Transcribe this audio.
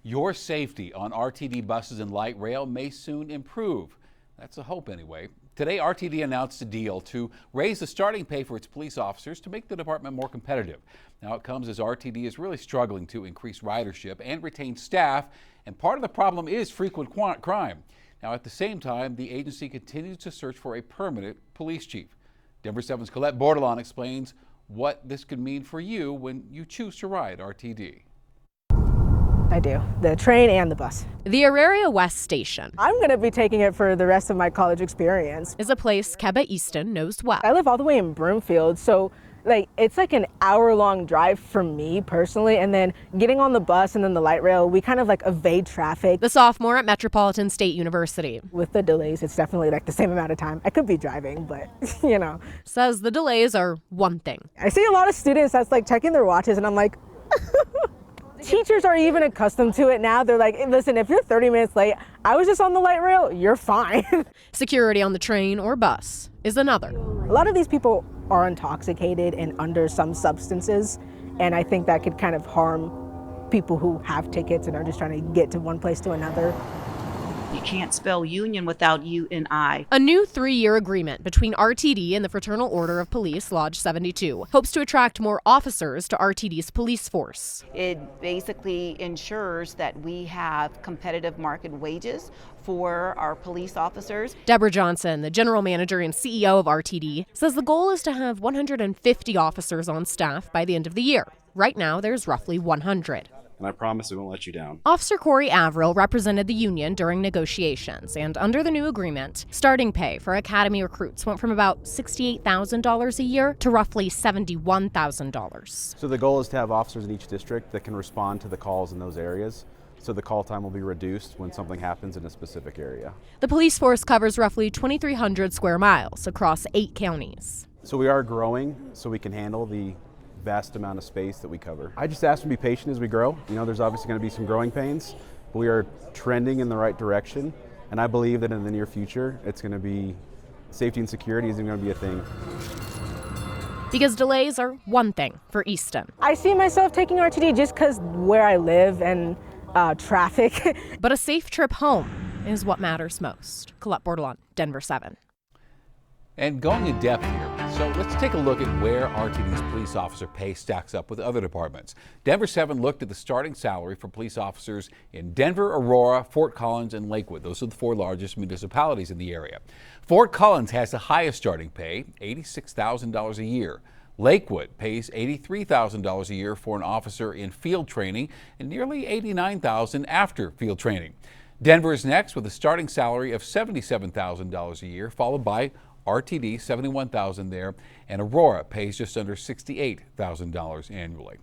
Your safety on RTD buses and light rail may soon improve. That's a hope anyway. Today, RTD announced a deal to raise the starting pay for its police officers to make the department more competitive. Now, it comes as RTD is really struggling to increase ridership and retain staff, and part of the problem is frequent crime. Now, at the same time, the agency continues to search for a permanent police chief. Denver 7's Colette Bordelon explains what this could mean for you when you choose to ride RTD. I do. The train and the bus. The Auraria West Station. I'm going to be taking it for the rest of my college experience. Is a place Keba Easton knows well. I live all the way in Broomfield, so it's like an hour-long drive for me personally, and then getting on the bus and then the light rail, we kind of evade traffic. The sophomore at Metropolitan State University. With the delays, it's definitely the same amount of time. I could be driving, but Says the delays are one thing. I see a lot of students that's checking their watches, and I'm like, teachers are even accustomed to it now. They're like, hey, listen, if you're 30 minutes late, I was just on the light rail, you're fine. Security on the train or bus is another. A lot of these people are intoxicated and under some substances, and I think that could kind of harm people who have tickets and are just trying to get to one place to another. You can't spell union without U-N-I. A new 3-year agreement between RTD and the Fraternal Order of Police Lodge 72 hopes to attract more officers to RTD's police force. It basically ensures that we have competitive market wages for our police officers. Deborah Johnson, the general manager and CEO of RTD, says the goal is to have 150 officers on staff by the end of the year. Right now, there's roughly 100. And I promise we won't let you down. Officer Corey Averill represented the union during negotiations, and under the new agreement, starting pay for academy recruits went from about $68,000 a year to roughly $71,000. So the goal is to have officers in each district that can respond to the calls in those areas, so the call time will be reduced when something happens in a specific area. The police force covers roughly 2,300 square miles across 8 counties. So we are growing so we can handle the vast amount of space that we cover. I just ask them to be patient as we grow. There's obviously going to be some growing pains, but we are trending in the right direction, and I believe that in the near future, it's going to be safety and security isn't going to be a thing. Because delays are one thing for Easton. I see myself taking RTD just because where I live and traffic. But a safe trip home is what matters most. Colette Bordelon, Denver 7. And going in depth here, so let's take a look at where RTD's police officer pay stacks up with other departments. Denver 7 looked at the starting salary for police officers in Denver, Aurora, Fort Collins, and Lakewood. Those are the 4 largest municipalities in the area. Fort Collins has the highest starting pay, $86,000 a year. Lakewood pays $83,000 a year for an officer in field training and nearly $89,000 after field training. Denver is next with a starting salary of $77,000 a year, followed by RTD, $71,000 there, and Aurora pays just under $68,000 annually.